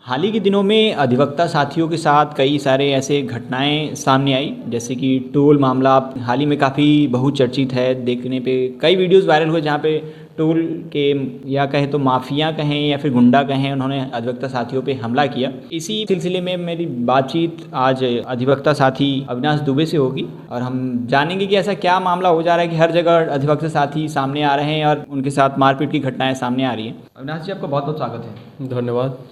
हाल ही के दिनों में अधिवक्ता साथियों के साथ कई सारे ऐसे घटनाएं सामने आई, जैसे कि टोल मामला हाल ही में काफ़ी बहुचर्चित है। देखने पे कई वीडियोस वायरल हुए जहां पे टोल के या कहें तो माफिया कहें या फिर गुंडा कहें, उन्होंने अधिवक्ता साथियों पे हमला किया। इसी सिलसिले में मेरी बातचीत आज अधिवक्ता साथी अविनाश दुबे से होगी और हम जानेंगे कि ऐसा क्या मामला हो जा रहा है कि हर जगह अधिवक्ता साथी सामने आ रहे हैं और उनके साथ मारपीट की घटनाएं सामने आ रही हैं। अविनाश जी, आपका बहुत बहुत स्वागत है। धन्यवाद।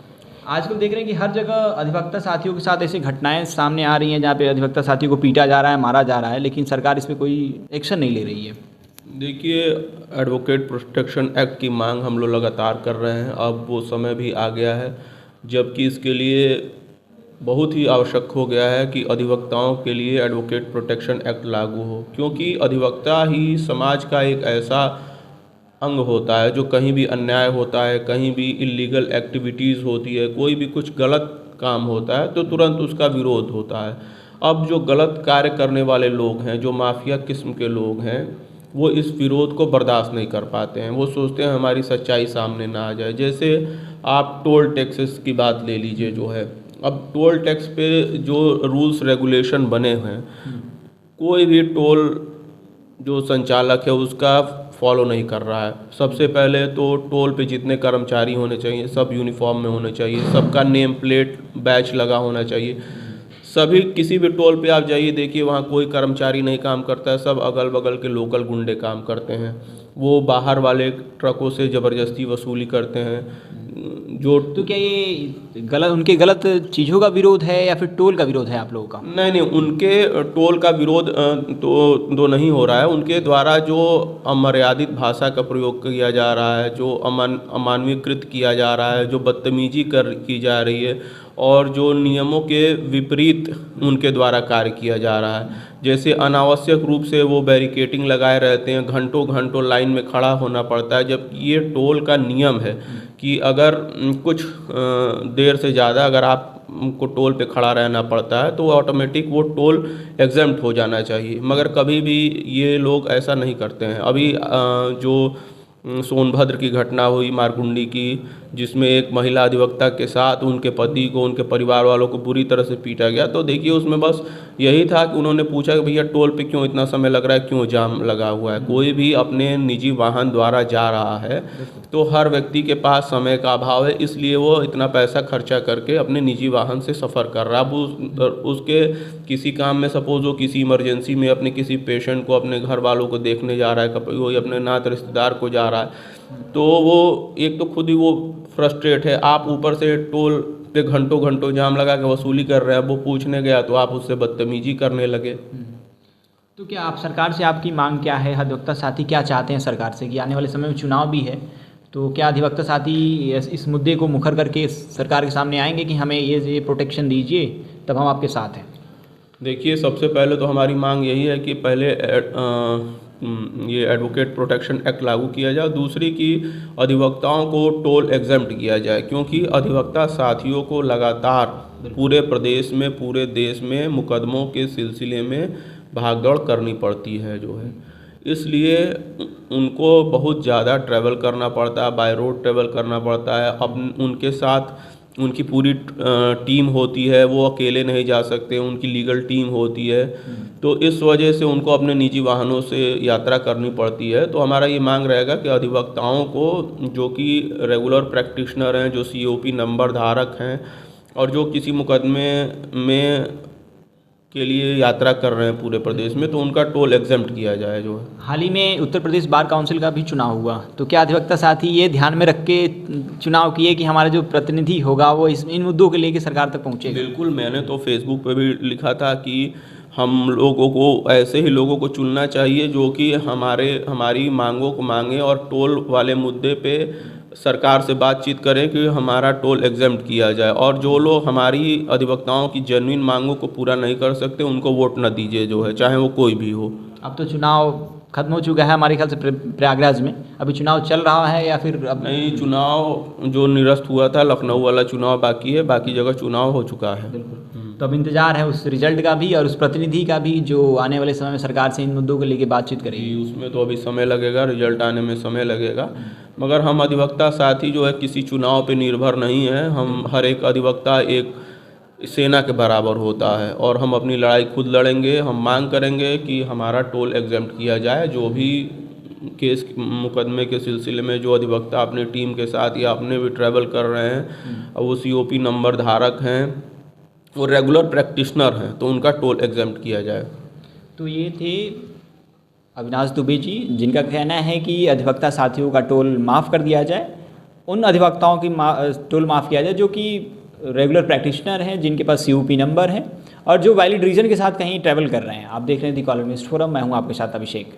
आजकल देख रहे हैं कि हर जगह अधिवक्ता साथियों के साथ ऐसी घटनाएं सामने आ रही हैं जहाँ पे अधिवक्ता साथियों को पीटा जा रहा है, मारा जा रहा है, लेकिन सरकार इस पे कोई एक्शन नहीं ले रही है। देखिए, एडवोकेट प्रोटेक्शन एक्ट की मांग हम लोग लगातार कर रहे हैं। अब वो समय भी आ गया है जबकि इसके लिए बहुत ही आवश्यक हो गया है कि अधिवक्ताओं के लिए एडवोकेट प्रोटेक्शन एक्ट लागू हो, क्योंकि अधिवक्ता ही समाज का एक ऐसा अंग होता है जो कहीं भी अन्याय होता है, कहीं भी इलीगल एक्टिविटीज़ होती है, कोई भी कुछ गलत काम होता है तो तुरंत उसका विरोध होता है। अब जो गलत कार्य करने वाले लोग हैं, जो माफिया किस्म के लोग हैं, वो इस विरोध को बर्दाश्त नहीं कर पाते हैं। वो सोचते हैं हमारी सच्चाई सामने ना आ जाए। जैसे आप टोल टैक्सेस की बात ले लीजिए जो है, अब टोल टैक्स पे जो रूल्स रेगुलेशन बने हैं, कोई भी टोल जो संचालक है उसका फॉलो नहीं कर रहा है। सबसे पहले तो टोल पे जितने कर्मचारी होने चाहिए सब यूनिफॉर्म में होने चाहिए, सबका नेम प्लेट बैच लगा होना चाहिए। सभी किसी भी टोल पे आप जाइए, देखिए वहाँ कोई कर्मचारी नहीं काम करता है, सब अगल बगल के लोकल गुंडे काम करते हैं। वो बाहर वाले ट्रकों से ज़बरदस्ती वसूली करते हैं। जो तो क्या ये गलत, उनके गलत चीज़ों का विरोध है या फिर टोल का विरोध है आप लोगों का? नहीं, उनके टोल का विरोध तो नहीं हो रहा है। उनके द्वारा जो अमर्यादित भाषा का प्रयोग किया जा रहा है, जो अमानवीकृत किया जा रहा है, जो बदतमीजी की जा रही है और जो नियमों के विपरीत उनके द्वारा कार्य किया जा रहा है। जैसे अनावश्यक रूप से वो बैरिकेटिंग लगाए रहते हैं, घंटों घंटों लाइन में खड़ा होना पड़ता है, जबकि ये टोल का नियम है कि अगर कुछ देर से ज़्यादा अगर आपको टोल पे खड़ा रहना पड़ता है तो ऑटोमेटिक वो टोल एग्जम्प्ट हो जाना चाहिए, मगर कभी भी ये लोग ऐसा नहीं करते हैं। अभी जो सोनभद्र की घटना हुई मारकुंडी की, जिसमें एक महिला अधिवक्ता के साथ उनके पति को, उनके परिवार वालों को बुरी तरह से पीटा गया, तो देखिए उसमें बस यही था कि उन्होंने पूछा कि भैया टोल पे क्यों इतना समय लग रहा है, क्यों जाम लगा हुआ है। कोई भी अपने निजी वाहन द्वारा जा रहा है तो हर व्यक्ति के पास समय का अभाव है, इसलिए वो इतना पैसा खर्चा करके अपने निजी वाहन से सफ़र कर रहा है। अब उसके किसी काम में, सपोज वो किसी इमरजेंसी में अपने किसी पेशेंट को, अपने घर वालों को देखने जा रहा है, कोई अपने नात रिश्तेदार को जा रहा है, तो वो एक तो खुद ही वो फ्रस्ट्रेट है। आप ऊपर से टोल पे घंटों घंटों जाम लगा के वसूली कर रहे हैं। वो पूछने गया तो आप उससे बदतमीजी करने लगे। तो क्या आप सरकार से, आपकी मांग क्या है? अधिवक्ता साथी क्या चाहते हैं सरकार से कि आने वाले समय में चुनाव भी है, तो क्या अधिवक्ता साथी इस मुद्दे को मुखर करके सरकार के सामने आएंगे कि हमें ये प्रोटेक्शन दीजिए, तब हम आपके साथ हैं? देखिए, सबसे पहले तो हमारी मांग यही है कि पहले ये एडवोकेट प्रोटेक्शन एक्ट लागू किया जाए। दूसरी कि अधिवक्ताओं को टोल एग्जम्प्ट किया जाए, क्योंकि अधिवक्ता साथियों को लगातार पूरे प्रदेश में, पूरे देश में मुकदमों के सिलसिले में भागदौड़ करनी पड़ती है जो है, इसलिए उनको बहुत ज़्यादा ट्रैवल करना पड़ता है, बाय रोड ट्रैवल करना पड़ता है। अब उनके साथ उनकी पूरी टीम होती है, वो अकेले नहीं जा सकते, उनकी लीगल टीम होती है, तो इस वजह से उनको अपने निजी वाहनों से यात्रा करनी पड़ती है। तो हमारा ये मांग रहेगा कि अधिवक्ताओं को, जो कि रेगुलर प्रैक्टिशनर हैं, जो COP नंबर धारक हैं और जो किसी मुकदमे में के लिए यात्रा कर रहे हैं पूरे प्रदेश में, तो उनका टोल एग्जम्प्ट किया जाए जो है। हाल ही में उत्तर प्रदेश बार काउंसिल का भी चुनाव हुआ, तो क्या अधिवक्ता साथी ये ध्यान में रख के चुनाव किए कि हमारा जो प्रतिनिधि होगा वो इन मुद्दों के लेके सरकार तक पहुँचेगा? बिल्कुल, मैंने तो फेसबुक पे भी लिखा था कि हम लोगों को ऐसे ही लोगों को चुनना चाहिए जो कि हमारी मांगों को मांगे और टोल वाले मुद्दे पे सरकार से बातचीत करें कि हमारा टोल एग्जम्प्ट किया जाए। और जो लोग हमारी अधिवक्ताओं की जेन्युइन मांगों को पूरा नहीं कर सकते उनको वोट न दीजिए जो है, चाहे वो कोई भी हो। अब तो चुनाव खत्म हो चुका है हमारे ख्याल से प्रयागराज में, अभी चुनाव चल रहा है या फिर अब? नहीं, चुनाव जो निरस्त हुआ था लखनऊ वाला चुनाव बाकी है, बाकी जगह चुनाव हो चुका है। बिल्कुल। तो अब इंतजार है उस रिजल्ट का भी और उस प्रतिनिधि का भी जो आने वाले समय में सरकार से इन मुद्दों को लेकर बातचीत करेगी। उसमें तो अभी समय लगेगा, रिजल्ट आने में समय लगेगा, मगर हम अधिवक्ता साथी जो है किसी चुनाव पे निर्भर नहीं है। हम हर एक अधिवक्ता एक सेना के बराबर होता है और हम अपनी लड़ाई खुद लड़ेंगे। हम मांग करेंगे कि हमारा टोल एग्जेम्प्ट किया जाए। जो भी केस मुकदमे के सिलसिले में जो अधिवक्ता अपनी टीम के साथ या अपने भी ट्रैवल कर रहे हैं और वो COP नंबर धारक हैं, वो रेगुलर प्रैक्टिशनर हैं, तो उनका टोल एग्जेम्प्ट किया जाए। तो ये थे अविनाश दुबे जी, जिनका कहना है कि अधिवक्ता साथियों का टोल माफ़ कर दिया जाए। उन अधिवक्ताओं की टोल माफ़ किया जाए जो कि रेगुलर प्रैक्टिशनर हैं, जिनके पास COP नंबर है और जो वैलिड रीज़न के साथ कहीं ट्रैवल कर रहे हैं। आप देख रहे हैं द इकोनॉमिस्ट फोरम, मैं हूं आपके साथ अभिषेक।